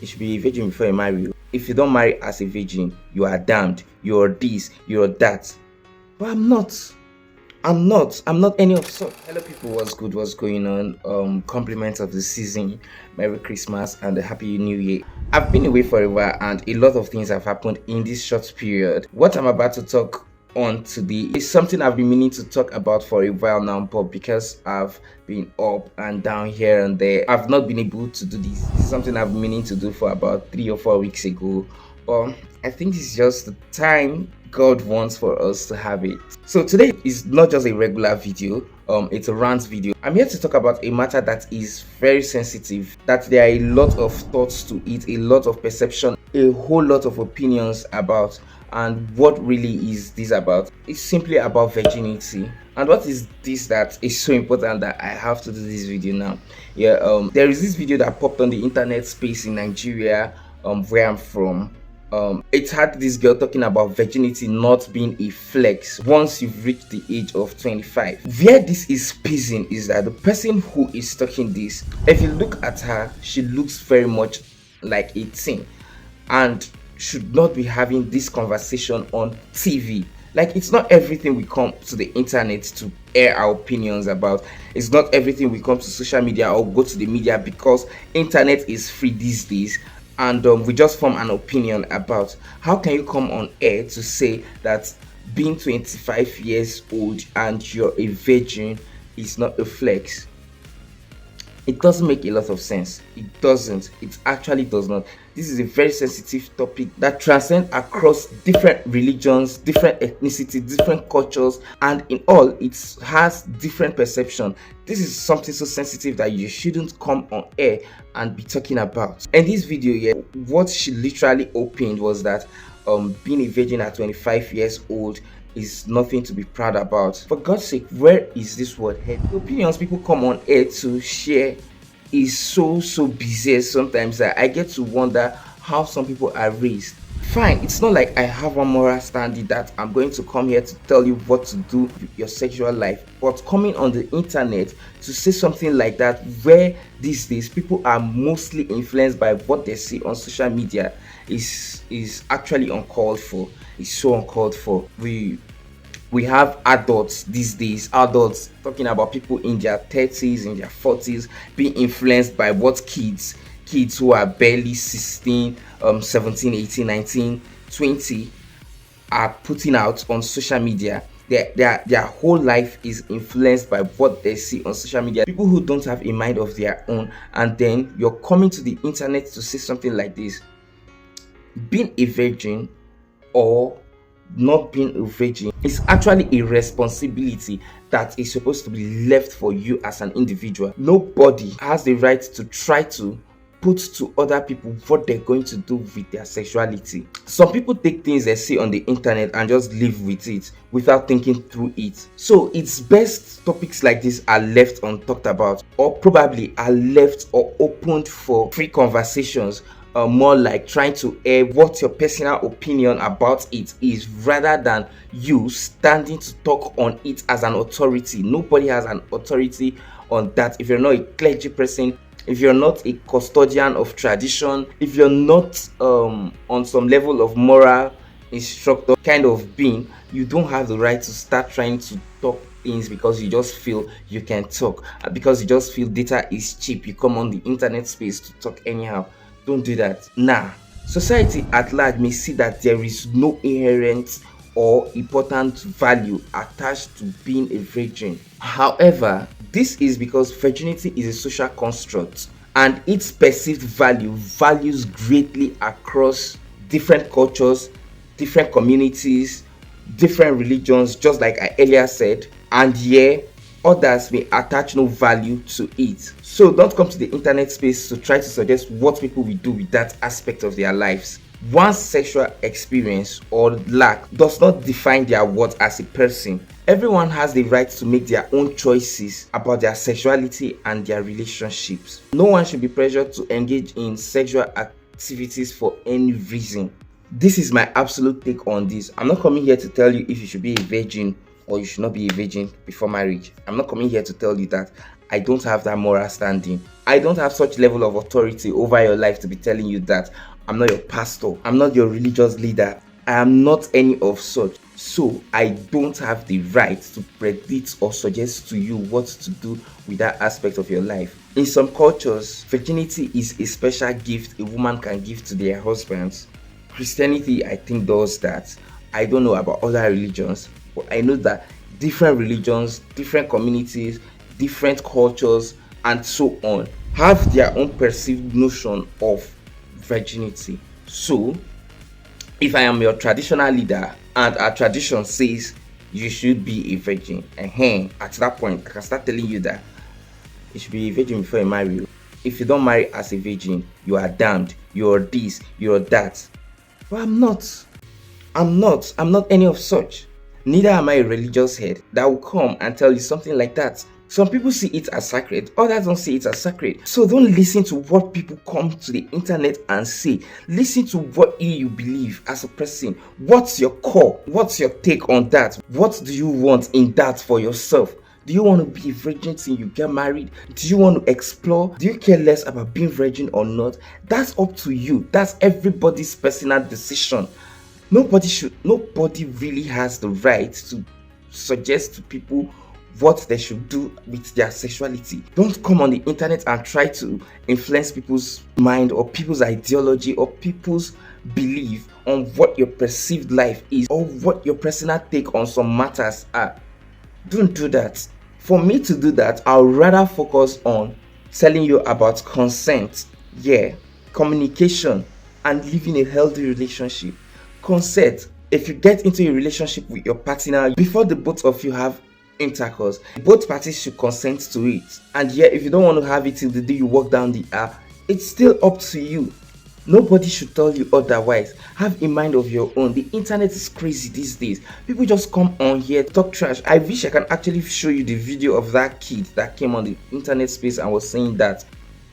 you should be a virgin before you marry. If you don't marry as a virgin, you are damned. You're this, you're that. But I'm not. I'm not any of sort. Hello people, what's good? What's going on? Compliments of the season. Merry Christmas and a happy new year. I've been away for a while and a lot of things have happened in this short period. What I'm about to talk on today is something I've been meaning to talk about for a while now, but because I've been up and down here and there, I've not been able to do this. This is something I've been meaning to do for about 3 or 4 weeks ago. I think it's just the time God wants for us to have it. So today is not just a regular video, it's a rant video. I'm here to talk about a matter that is very sensitive, that there are a lot of thoughts to it, a lot of perception, a whole lot of opinions about. And what really is this about? It's simply about virginity. And what is this that is so important that I have to do this video now? There is this video that popped on the internet space in Nigeria, where I'm from. It had this girl talking about virginity not being a flex once you've reached the age of 25. Where this is pissing is that the person who is talking this, if you look at her, she looks very much like 18 and should not be having this conversation on TV. Like, it's not everything we come to the internet to air our opinions about. It's not everything we come to social media or go to the media because internet is free these days. And we just form an opinion about. How can you come on air to say that being 25 years old and you're a virgin is not a flex? It doesn't make a lot of sense. It doesn't. It actually does not. This is a very sensitive topic that transcends across different religions, different ethnicities, different cultures, and in all, it has different perception. This is something so sensitive that you shouldn't come on air and be talking about. In this video, what she literally opened was that being a virgin at 25 years old is nothing to be proud about. For God's sake, where is this word head? The opinions people come on air to share is so bizarre sometimes that I get to wonder how some people are raised. Fine, it's not like I have a moral standing that I'm going to come here to tell you what to do with your sexual life, but coming on the internet to say something like that, where these days people are mostly influenced by what they see on social media, is actually uncalled for. It's so uncalled for. We have adults these days, adults talking about people in their 30s, in their 40s, being influenced by what kids who are barely 16, 17, 18, 19, 20 are putting out on social media. Their whole life is influenced by what they see on social media. People who don't have a mind of their own, and then you're coming to the internet to say something like this. Being a virgin or not being a virgin is actually a responsibility that is supposed to be left for you as an individual. Nobody has the right to try to put to other people what they're going to do with their sexuality. Some people take things they see on the internet and just live with it without thinking through it. So it's best topics like this are left untalked about, or probably are left or opened for free conversations. More like trying to air what your personal opinion about it is, rather than you standing to talk on it as an authority. Nobody has an authority on that. If you're not a clergy person, if you're not a custodian of tradition, if you're not on some level of moral instructor kind of being, you don't have the right to start trying to talk things because you just feel you can talk, because you just feel data is cheap. You come on the internet space to talk anyhow. Don't do that. Society at large may see that there is no inherent or important value attached to being a virgin. However, this is because virginity is a social construct and its perceived value varies greatly across different cultures, different communities, different religions, just like I earlier said, and others may attach no value to it. So don't come to the internet space to try to suggest what people will do with that aspect of their lives. One's sexual experience or lack does not define their worth as a person. Everyone has the right to make their own choices about their sexuality and their relationships. No one should be pressured to engage in sexual activities for any reason. This is my absolute take on this. I'm not coming here to tell you if you should be a virgin or you should not be a virgin before marriage. I'm not coming here to tell you that. I don't have that moral standing. I don't have such level of authority over your life to be telling you that. I'm not your pastor. I'm not your religious leader. I am not any of such. So I don't have the right to predict or suggest to you what to do with that aspect of your life. In some cultures, virginity is a special gift a woman can give to their husbands. Christianity, I think, does that. I don't know about other religions, but I know that different religions, different communities, different cultures, and so on have their own perceived notion of virginity. So, if I am your traditional leader and our tradition says you should be a virgin, at that point, I can start telling you that you should be a virgin before you marry. If you don't marry as a virgin, you are damned. You're this, you're that. But I'm not. I'm not any of such. Neither am I a religious head that will come and tell you something like that. Some people see it as sacred, others don't see it as sacred. So don't listen to what people come to the internet and say. Listen to what you believe as a person. What's your core? What's your take on that? What do you want in that for yourself? Do you want to be a virgin till you get married? Do you want to explore? Do you care less about being virgin or not? That's up to you. That's everybody's personal decision. Nobody really has the right to suggest to people what they should do with their sexuality. Don't come on the internet and try to influence people's mind or people's ideology or people's belief on what your perceived life is or what your personal take on some matters are. Don't do that. For me to do that, I'll rather focus on telling you about consent, communication, and living a healthy relationship. Consent. If you get into a relationship with your partner, before the both of you have intercourse, both parties should consent to it. And if you don't want to have it till the day you walk down the aisle, it's still up to you. Nobody should tell you otherwise. Have a mind of your own. The internet is crazy these days. People just come on here, talk trash. I wish I can actually show you the video of that kid that came on the internet space and was saying that.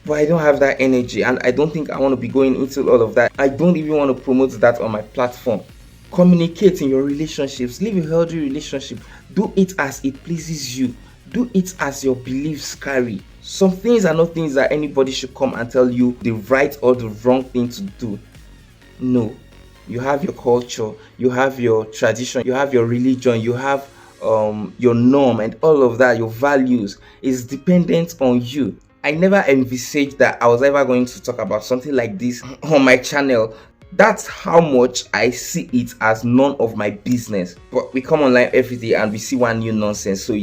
But I don't have that energy, and I don't think I want to be going into all of that. I don't even want to promote that on my platform. Communicate in your relationships. Live a healthy relationship. Do it as it pleases you. Do it as your beliefs carry. Some things are not things that anybody should come and tell you the right or the wrong thing to do. No. You have your culture, you have your tradition, you have your religion, you have your norm, and all of that, your values is dependent on you. I never envisaged that I was ever going to talk about something like this on my channel. That's how much I see it as none of my business. But we come online every day and we see one new nonsense. So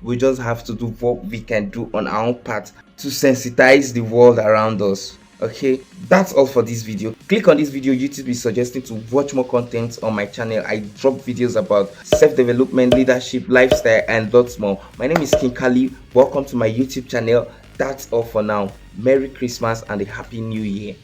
we just have to do what we can do on our own part to sensitize the world around us. Okay, that's all for this video. Click on this video. YouTube is suggesting to watch more content on my channel. I drop videos about self-development, leadership, lifestyle, and lots more. My name is King Kali. Welcome to my YouTube channel. That's all for now. Merry Christmas and a Happy New Year.